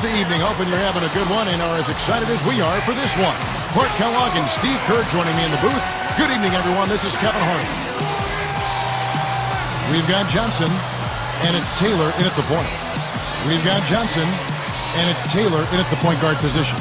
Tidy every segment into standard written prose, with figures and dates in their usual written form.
Thursday evening. Hoping you're having a good one and are as excited as we are for this one. Clark Kellogg and Steve Kerr joining me in the booth. Good evening, everyone. This is Kevin Hardy. We've got Johnson, and it's Taylor in at the point. We've got Johnson, and it's Taylor in at the point guard position.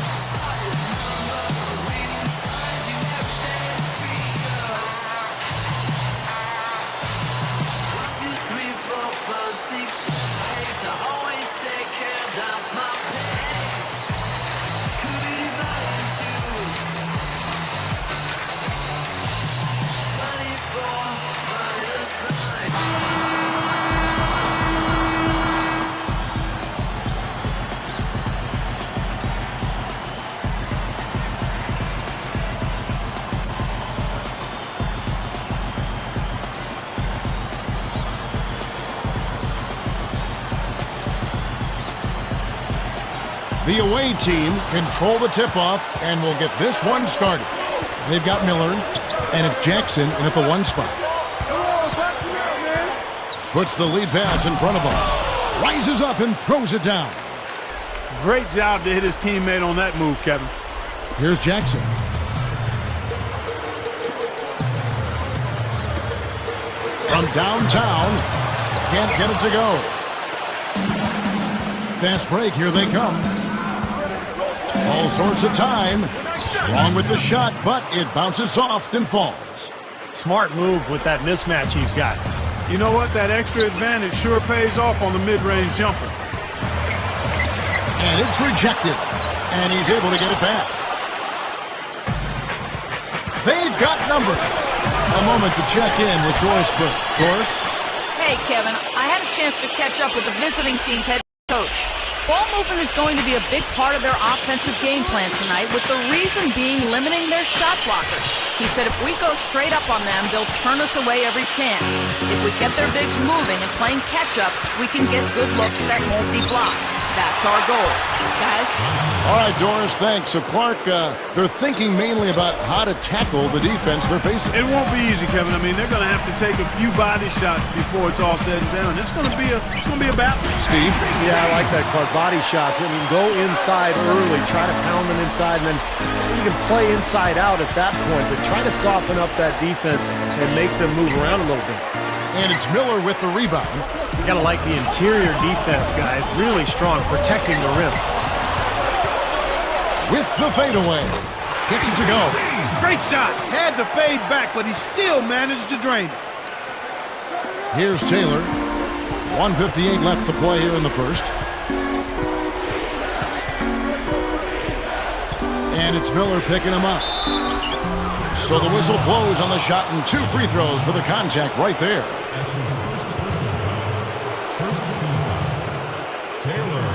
The away team control the tip-off and will get this one started. They've got Miller, and it's Jackson in at the one spot. Puts the lead pass in front of him. Rises up and throws it down. Great job to hit his teammate on that move, Kevin. Here's Jackson. From downtown, can't get it to go. Fast break, here they come. All sorts of time. Strong with the shot, but it bounces soft and falls. Smart move with that mismatch he's got. You know what? That extra advantage sure pays off on the mid-range jumper. And it's rejected. And he's able to get it back. They've got numbers. A moment to check in with Doris Burke. Doris? Hey, Kevin. I had a chance to catch up with the visiting team's head coach. Ball movement is going to be a big part of their offensive game plan tonight, with the reason being limiting their shot blockers. He said if we go straight up on them, they'll turn us away every chance. If we get their bigs moving and playing catch-up, we can get good looks that won't be blocked. That's our goal. Guys? All right, Doris, thanks. So, Clark, they're thinking mainly about how to tackle the defense they're facing. It won't be easy, Kevin. I mean, they're going to have to take a few body shots before it's all said and done. It's going to be a battle. Steve? Yeah, I like that, Clark. Body shots. I mean, go inside early. Try to pound them inside, and then you can play inside out at that point, but try to soften up that defense and make them move around a little bit. And it's Miller with the rebound. You got to like the interior defense, guys. Really strong, protecting the rim. With the fadeaway. Gets it to go. Great shot. Had the fade back, but he still managed to drain it. Here's Taylor. 1:58 left to play here in the first. And it's Miller picking him up. So the whistle blows on the shot, and 2 free throws for the contact right there. First team, Taylor.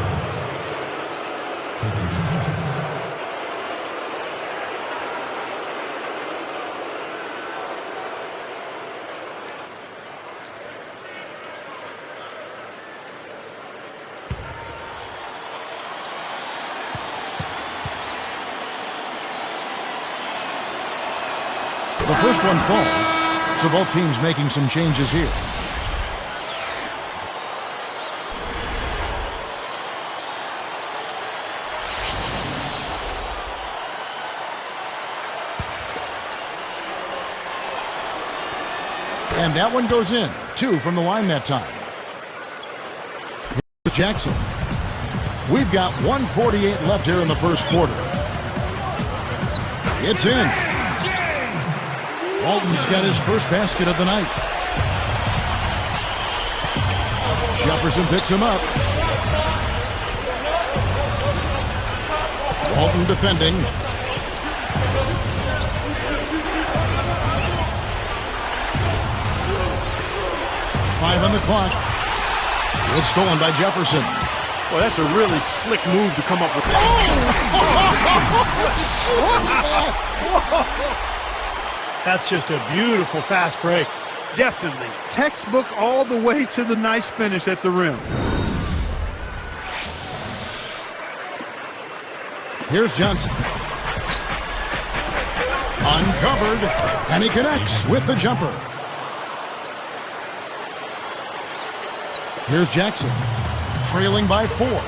The first one falls, so both teams making some changes here. And that one goes in. 2 from the line that time. Here's Jackson. We've got 1:48 left here in the first quarter. It's in. Walton's got his first basket of the night. Jefferson picks him up. Walton defending. Five on the clock. It's stolen by Jefferson. Well, that's a really slick move to come up with. That's just a beautiful fast break. Definitely. Textbook all the way to the nice finish at the rim. Here's Johnson. Uncovered, and he connects with the jumper. Here's Jackson, trailing by 4.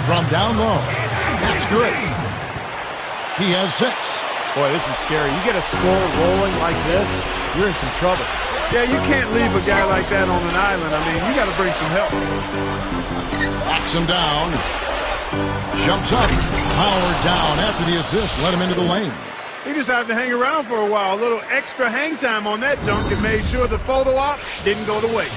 from down low. That's good. He has 6. Boy, this is scary. You get a score rolling like this, you're in some trouble. Yeah, you can't leave a guy like that on an island. I mean, you got to bring some help. Backs him down. Jumps up. Howard down after the assist. Let him into the lane. He just had to hang around for a while. A little extra hang time on that dunk and made sure the photo op didn't go to waste.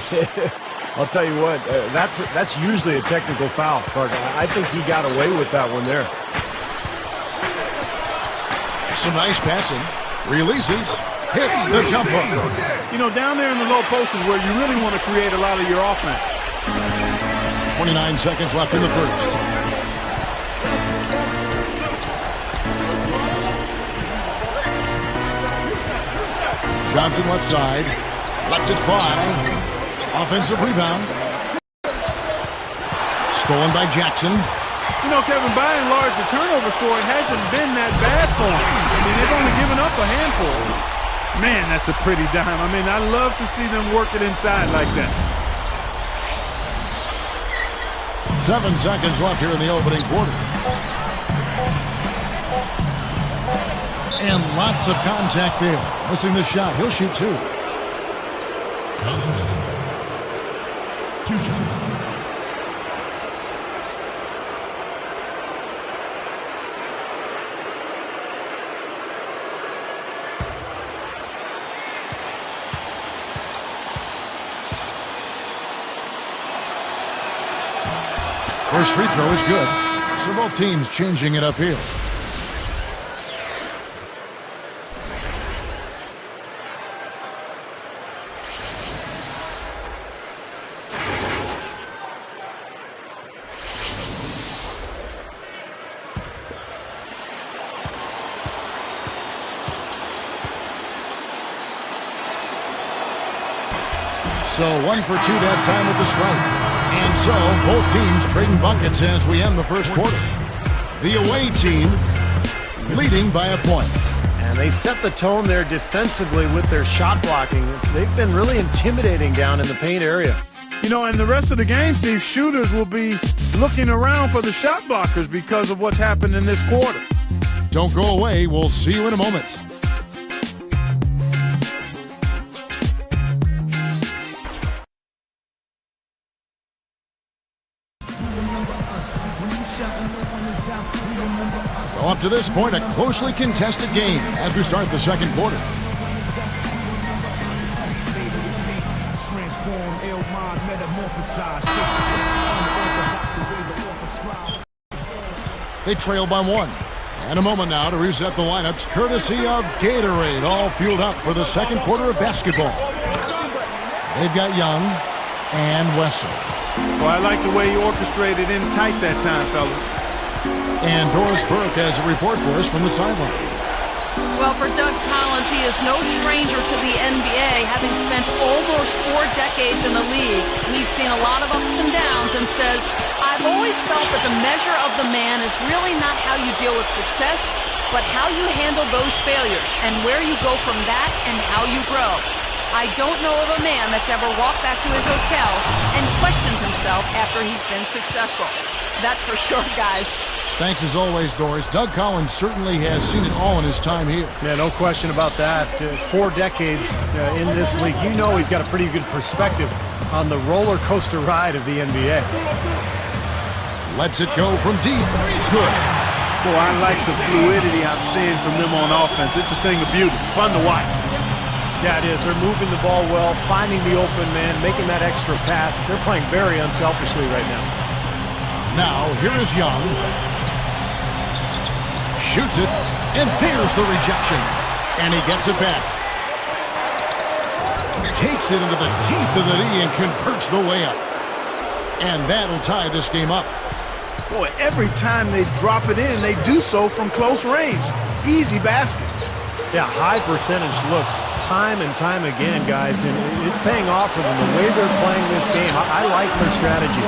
I'll tell you what, that's usually a technical foul, Parker. I think he got away with that one there. Some nice passing. Releases. Hits the jump hook. You know, down there in the low post is where you really want to create a lot of your offense. 29 seconds left in the first. Johnson left side. Lets it fly. Offensive rebound. Stolen by Jackson. You know, Kevin, by and large, the turnover story hasn't been that bad for him. I mean, they've only given up a handful. Man, that's a pretty dime. I mean, I love to see them work it inside like that. 7 seconds left here in the opening quarter. And lots of contact there. Missing the shot. He'll shoot 2. Johnson. 2 shots. First free throw is good. So both teams changing it uphill. So 1 for 2 that time with the strike. And so, both teams trading buckets as we end the first quarter. The away team leading by a point. And they set the tone there defensively with their shot blocking. They've been really intimidating down in the paint area. You know, and the rest of the game, Steve, shooters will be looking around for the shot blockers because of what's happened in this quarter. Don't go away. We'll see you in a moment. Well, up to this point, a closely contested game as we start the second quarter. They trail by 1. And a moment now to reset the lineups, courtesy of Gatorade, all fueled up for the second quarter of basketball. They've got Young and Wessel. Well, I like the way he orchestrated in tight that time, fellas. And Doris Burke has a report for us from the sideline. Well, for Doug Collins, he is no stranger to the NBA, having spent almost 4 decades in the league. He's seen a lot of ups and downs and says, I've always felt that the measure of the man is really not how you deal with success, but how you handle those failures and where you go from that and how you grow. I don't know of a man that's ever walked back to his hotel and questioned himself after he's been successful. That's for sure, guys. Thanks as always, Doris. Doug Collins certainly has seen it all in his time here. Yeah, no question about that. 4 decades in this league. You know he's got a pretty good perspective on the roller coaster ride of the NBA. Lets it go from deep. Good. Boy, I like the fluidity I'm seeing from them on offense. It's a thing of beauty. Fun to watch. Yeah, it is. They're moving the ball well, finding the open man, making that extra pass. They're playing very unselfishly right now. Now, here is Young. Shoots it, and there's the rejection. And he gets it back. Takes it into the teeth of the knee and converts the layup. And that'll tie this game up. Boy, every time they drop it in, they do so from close range. Easy baskets. Yeah, high percentage looks time and time again, guys, and it's paying off for them the way they're playing this game. I like their strategy.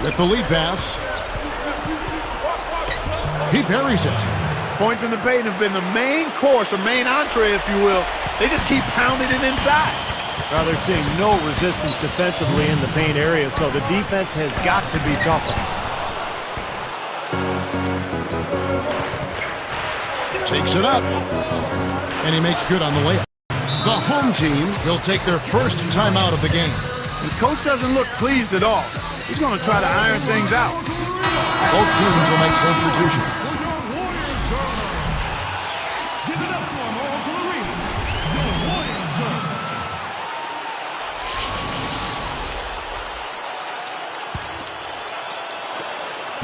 With the lead pass, he buries it. Points in the paint have been the main course, or main entree, if you will. They just keep pounding it inside. Well, they're seeing no resistance defensively in the paint area, so the defense has got to be tougher. Takes it up. And he makes good on the layup. The home team will take their first timeout of the game. The coach doesn't look pleased at all. He's going to try to iron things out. Both teams will make substitutions.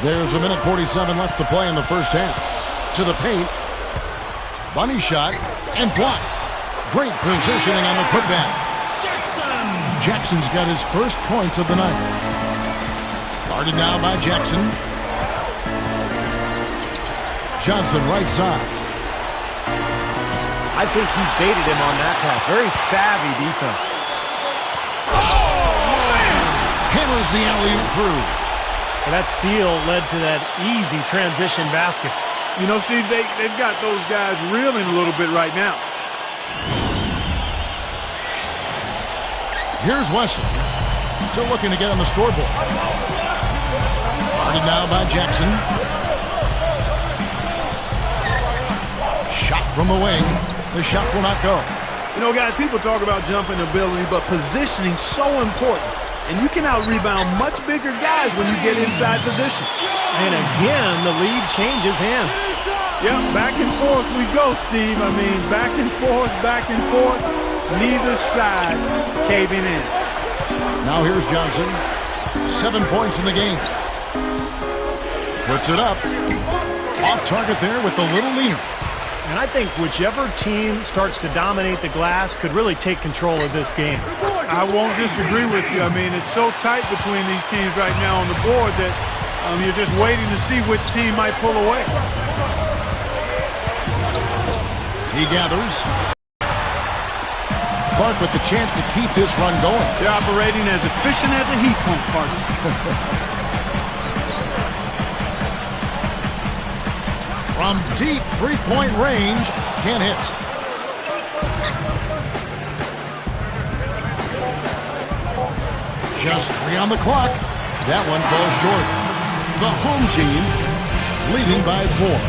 There's a minute 47 left to play in the first half. To the paint. Bunny shot and blocked. Great positioning on the putback. Jackson's got his first points of the night. Guarded now by Jackson. Johnson right side. I think he baited him on that pass. Very savvy defense. Hammers the alley-oop through. And that steal led to that easy transition basket. You know, Steve, they've got those guys reeling a little bit right now. Here's Wesley. Still looking to get on the scoreboard. Guarded now by Jackson. Shot from the wing. The shot will not go. You know, guys, people talk about jumping ability, but positioning so important. And you can out-rebound much bigger guys when you get inside position. And again, the lead changes hands. Yep, back and forth we go, Steve. I mean, back and forth, neither side caving in. Now here's Johnson. 7 points in the game. Puts it up. Off target there with the little leaner. And I think whichever team starts to dominate the glass could really take control of this game. I won't disagree with you. I mean, it's so tight between these teams right now on the board that you're just waiting to see which team might pull away. He gathers. Clark with the chance to keep this run going. They're operating as efficient as a heat pump, partner. From deep three-point range, can't hit. Just 3 on the clock. That one falls short. The home team leading by 4.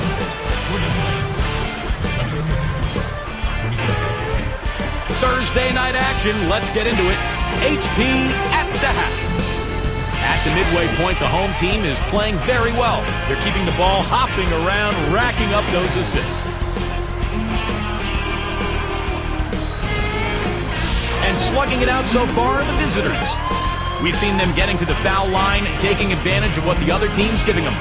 Thursday night action. Let's get into it. HP at the half. At the midway point, the home team is playing very well. They're keeping the ball hopping around, racking up those assists. And slugging it out so far are the visitors. We've seen them getting to the foul line, taking advantage of what the other team's giving them.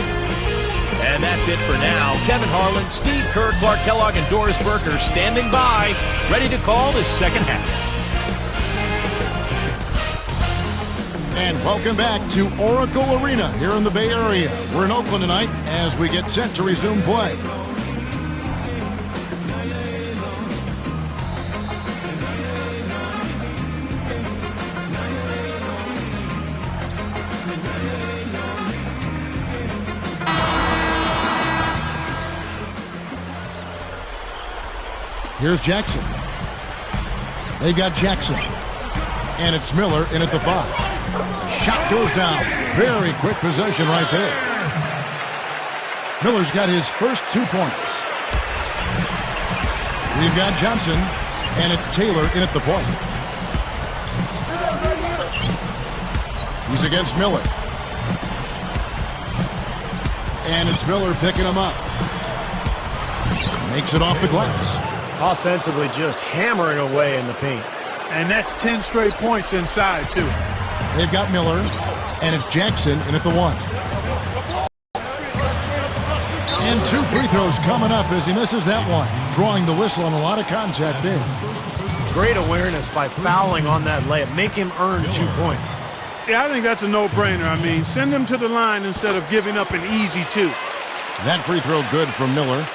And that's it for now. Kevin Harlan, Steve Kerr, Clark Kellogg, and Doris Burke are standing by, ready to call the second half. And welcome back to Oracle Arena here in the Bay Area. We're in Oakland tonight as we get set to resume play. Here's Jackson. They've got Jackson. And it's Miller in at the 5. Shot goes down. Very quick possession right there. Miller's got his first 2 points. We've got Johnson, and it's Taylor in at the point. He's against Miller. And it's Miller picking him up. Makes it off the glass. Offensively just hammering away in the paint. And that's 10 straight points inside, too. They've got Miller, and it's Jackson in at the 1. And 2 free throws coming up as he misses that one. Drawing the whistle on a lot of contact there. Great awareness by fouling on that layup. Make him earn 2 points. Yeah, I think that's a no-brainer. I mean, send him to the line instead of giving up an easy 2. That free throw good from Miller.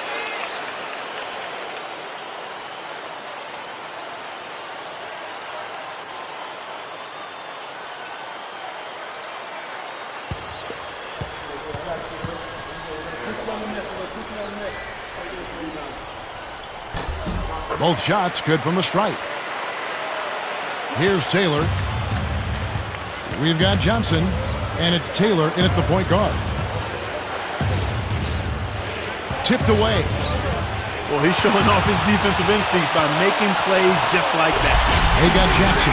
Both shots good from the stripe. Here's Taylor. We've got Johnson, and it's Taylor in at the point guard. Tipped away. Well, he's showing off his defensive instincts by making plays just like that. They got Jackson.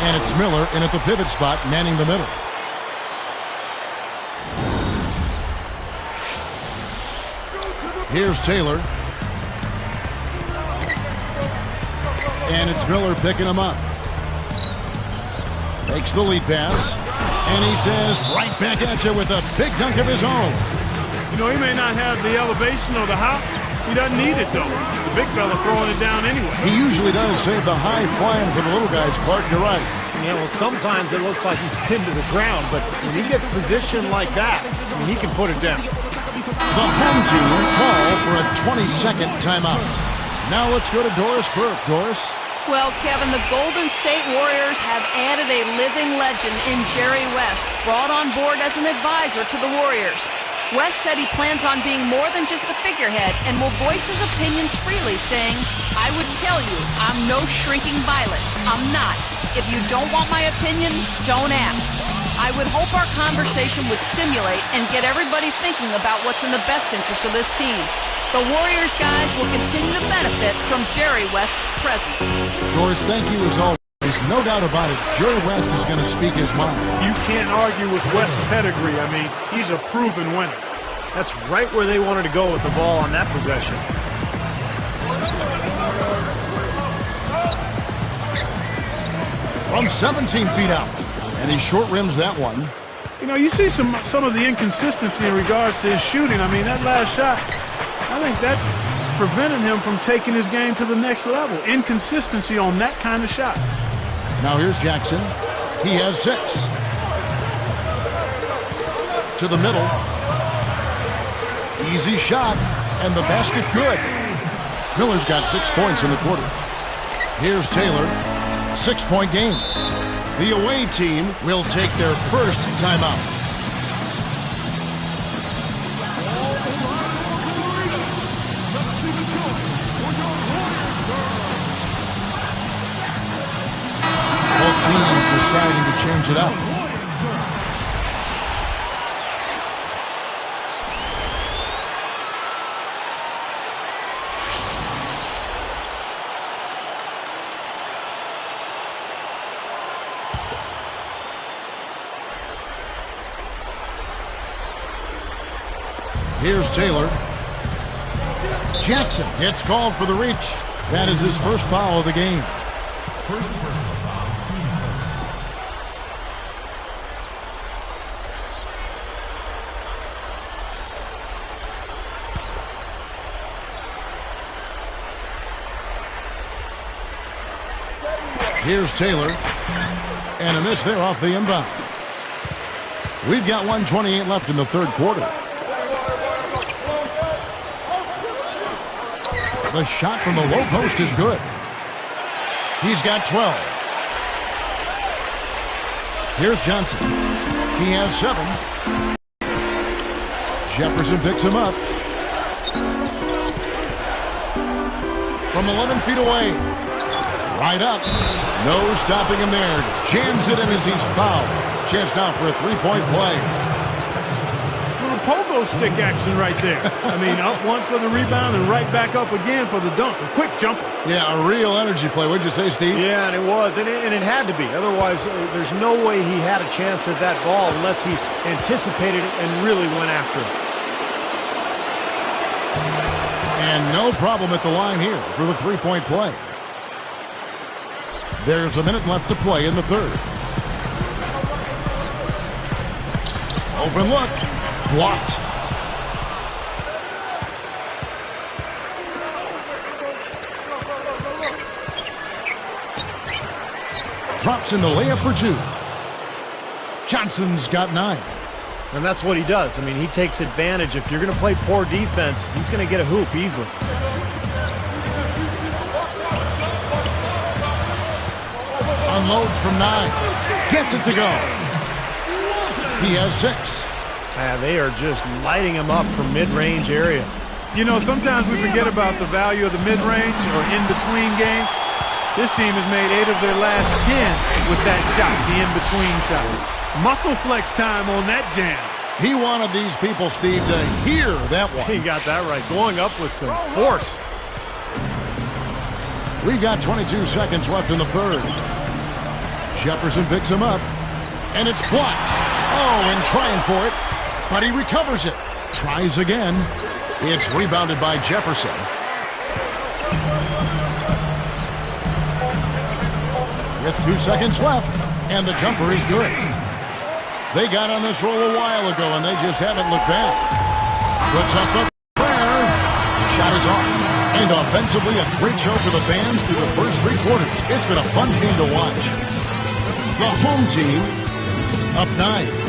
And it's Miller in at the pivot spot, manning the middle. Here's Taylor. And it's Miller picking him up. Makes the lead pass. And he says, right back at you with a big dunk of his own. You know, he may not have the elevation or the hop. He doesn't need it, though. The big fella throwing it down anyway. He usually does save the high flying for the little guys, Clark. You're right. Yeah, well, sometimes it looks like he's pinned to the ground, but when he gets positioned like that, I mean, he can put it down. The home team call for a 20-second timeout. Now let's go to Doris Burke. Doris? Well, Kevin, the Golden State Warriors have added a living legend in Jerry West, brought on board as an advisor to the Warriors. West said he plans on being more than just a figurehead and will voice his opinions freely, saying, I would tell you, I'm no shrinking violet. I'm not. If you don't want my opinion, don't ask. I would hope our conversation would stimulate and get everybody thinking about what's in the best interest of this team. The Warriors guys will continue to benefit from Jerry West's presence. Doris, thank you as always. There's no doubt about it. Jerry West is going to speak his mind. You can't argue with West's pedigree. I mean, he's a proven winner. That's right where they wanted to go with the ball on that possession. From 17 feet out. And he short rims that one. You know, you see some of the inconsistency in regards to his shooting. I mean, that last shot, I think that's preventing him from taking his game to the next level. Inconsistency on that kind of shot. Now here's Jackson. He has 6. To the middle. Easy shot. And the basket good. Miller's got 6 points in the quarter. Here's Taylor. 6-point game. The away team will take their first timeout. Both teams deciding to change it up. Here's Taylor. Jackson gets called for the reach. That is his first foul of the game. First personal foul, teams first. Here's Taylor. And a miss there off the inbound. We've got 1:28 left in the third quarter. The shot from the low post is good. He's got 12. Here's Johnson. He has 7. Jefferson picks him up. From 11 feet away. Right up. No stopping him there. Jams it in as he's fouled. Chance now for a 3-point play. Pogo stick action right there. I mean, up once for the rebound and right back up again for the dunk. A quick jumper. Yeah, a real energy play. What'd you say, Steve? Yeah, and it was, and it had to be. Otherwise, there's no way he had a chance at that ball unless he anticipated it and really went after it. And no problem at the line here for the 3-point play. There's a minute left to play in the third. Open look. Blocked. Drops in the layup for 2. Johnson's got 9. And that's what he does. I mean, he takes advantage. If you're going to play poor defense, he's going to get a hoop easily. Unloads from 9. Gets it to go. He has 6. They are just lighting him up from mid-range area. You know, sometimes we forget about the value of the mid-range or in-between game. This team has made 8 of their last 10 with that shot, the in-between shot. Muscle flex time on that jam. He wanted these people, Steve, to hear that one. He got that right. Going up with some force. We've got 22 seconds left in the third. Jefferson picks him up, and it's blocked. Oh, and trying for it, but he recovers it. Tries again. It's rebounded by Jefferson. With 2 seconds left, and the jumper is good. They got on this roll a while ago, and they just haven't looked back. Puts up the prayer. The shot is off. And offensively, a great show for the fans through the first 3 quarters. It's been a fun game to watch. The home team up 9.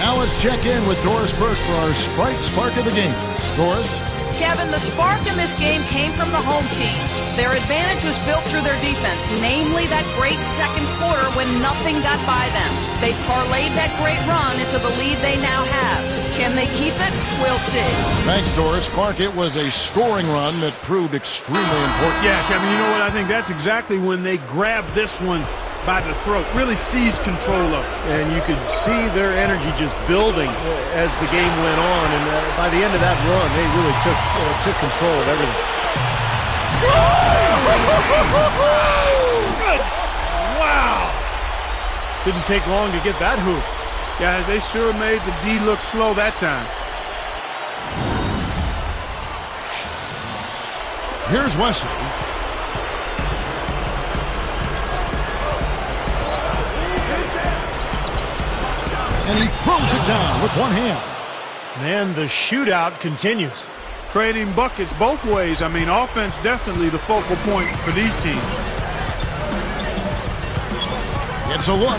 Now let's check in with Doris Burke for our Sprite Spark of the game. Doris? Kevin, the spark in this game came from the home team. Their advantage was built through their defense, namely that great second quarter when nothing got by them. They parlayed that great run into the lead they now have. Can they keep it? We'll see. Thanks, Doris. Clark, it was a scoring run that proved extremely important. Yeah, Kevin, you know what? I think that's exactly when they grabbed this one by the throat, really seized control of it. And you could see their energy just building as the game went on. And by the end of that run, they really took control of everything. Good. Wow. Didn't take long to get that hoop. Guys, they sure made the D look slow that time. Here's Wesley. And he throws it down with one hand. Man, the shootout continues. Trading buckets both ways. I mean, offense definitely the focal point for these teams. It's a look.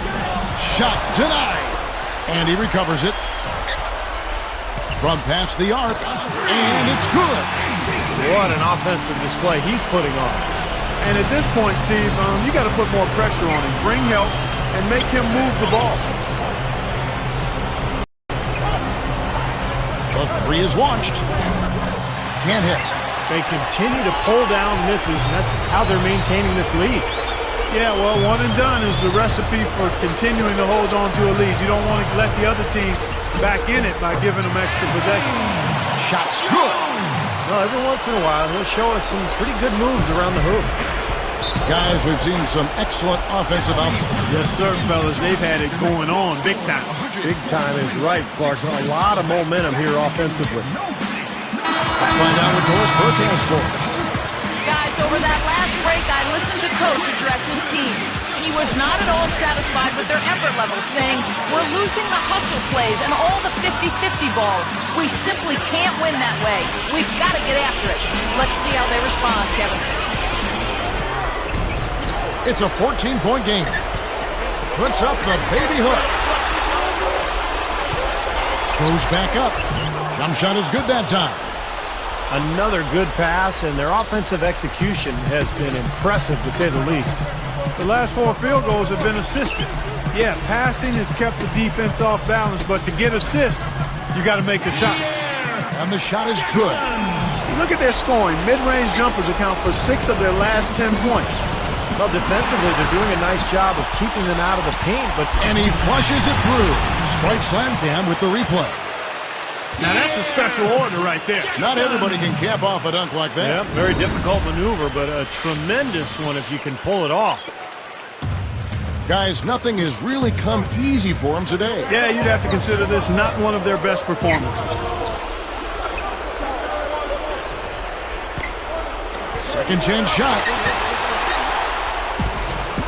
Shot denied. And he recovers it. From past the arc. And it's good. What an offensive display he's putting on. And at this point, Steve, you got to put more pressure on him. Bring help and make him move the ball. The 3 is launched. Can't hit. They continue to pull down misses, and that's how they're maintaining this lead. Yeah, well, one and done is the recipe for continuing to hold on to a lead. You don't want to let the other team back in it by giving them extra possession. Shot's good. Well, every once in a while, he'll show us some pretty good moves around the hoop. Guys, we've seen some excellent offensive output. Yes, sir, fellas. They've had it going on big time. Big time is right, Clark. A lot of momentum here offensively. Let's find out what Doris Burke has for us. Guys, over that last break, I listened to Coach address his team. He was not at all satisfied with their effort level, saying, "We're losing the hustle plays and all the 50-50 balls. We simply can't win that way. We've got to get after it." Let's see how they respond, Kevin. It's a 14-point game. Puts up the baby hook. Goes back up. Jump shot is good that time. Another good pass, and their offensive execution has been impressive, to say the least. The last 4 field goals have been assisted. Yeah, passing has kept the defense off balance, but to get assists, you got to make the shot. And the shot is good. Look at their scoring. Mid-range jumpers account for 6 of their last 10 points. Well, defensively, they're doing a nice job of keeping them out of the paint, but... And he flushes it through. Sprite Slam Cam with the replay. Now that's a special order right there. Not everybody can cap off a dunk like that. Yeah, very difficult maneuver, but a tremendous one if you can pull it off. Guys, nothing has really come easy for them today. Yeah, you'd have to consider this not one of their best performances. Second chance shot.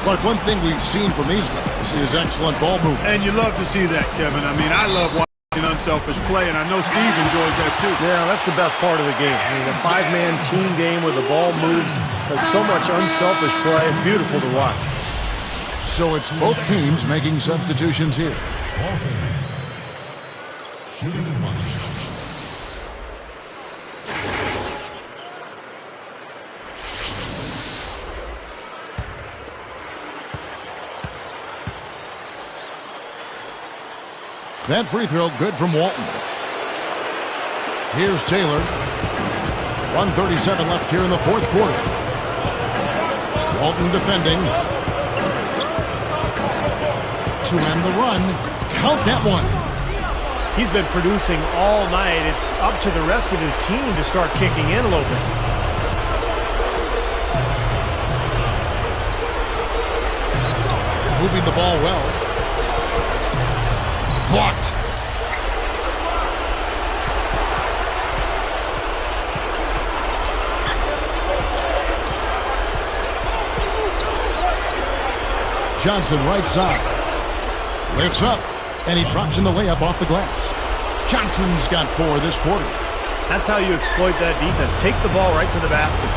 But one thing we've seen from these guys is excellent ball movement. And you love to see that, Kevin. I mean, I love watching an unselfish play, and I know Steve enjoys that too. Yeah, that's the best part of the game. I mean, a five-man team game where the ball moves. There's so much unselfish play. It's beautiful to watch. So it's both teams making substitutions here. Walton. Shooting and money. That free throw good from Walton. Here's Taylor. 1:37 left here in the fourth quarter. Walton defending. To end the run. Count that one. He's been producing all night. It's up to the rest of his team to start kicking in a little bit. Moving the ball well. Blocked. Johnson right side. Lifts up, and he drops in the layup off the glass. Johnson's got 4 this quarter. That's how you exploit that defense. Take the ball right to the basket.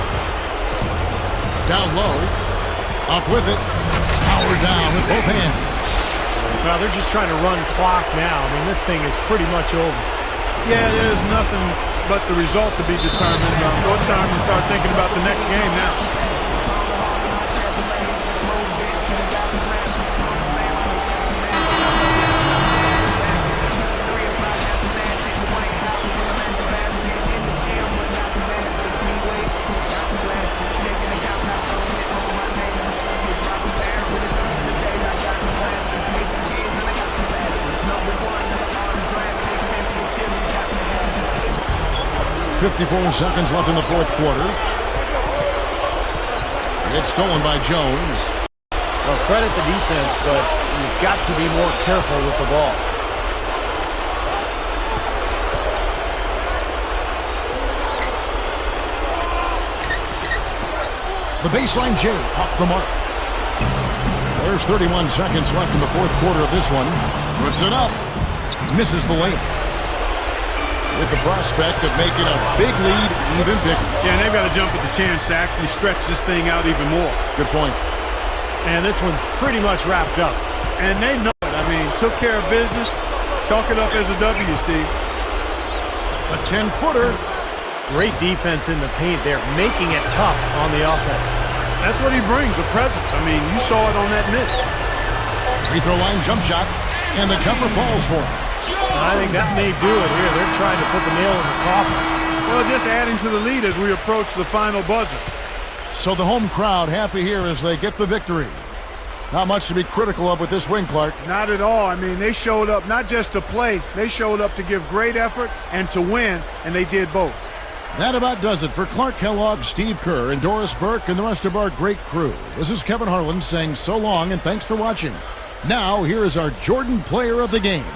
Down low. Up with it. Power down with both hands. Well, they're just trying to run clock now. I mean, this thing is pretty much over. Yeah, there's nothing but the result to be determined. So it's time to start thinking about the next game now. .54 seconds left in the fourth quarter. It's stolen by Jones. Well, credit the defense, but you've got to be more careful with the ball. The baseline J off the mark. There's 31 seconds left in the fourth quarter of this one. Puts it up. Misses the layup. With the prospect of making a big lead even bigger. Yeah, and they've got to jump at the chance to actually stretch this thing out even more. Good point. And this one's pretty much wrapped up. And they know it. I mean, took care of business. Chalk it up as a W, Steve. A 10-footer. Great defense in the paint there, making it tough on the offense. That's what he brings, a presence. I mean, you saw it on that miss. Free throw line jump shot. And the jumper falls for him. I think that may do it here. They're trying to put the nail in the coffin. Well, just adding to the lead as we approach the final buzzer. So the home crowd happy here as they get the victory. Not much to be critical of with this win, Clark. Not at all. I mean, they showed up not just to play. They showed up to give great effort and to win, and they did both. That about does it for Clark Kellogg, Steve Kerr, and Doris Burke, and the rest of our great crew. This is Kevin Harlan saying so long and thanks for watching. Now, here is our Jordan Player of the Game.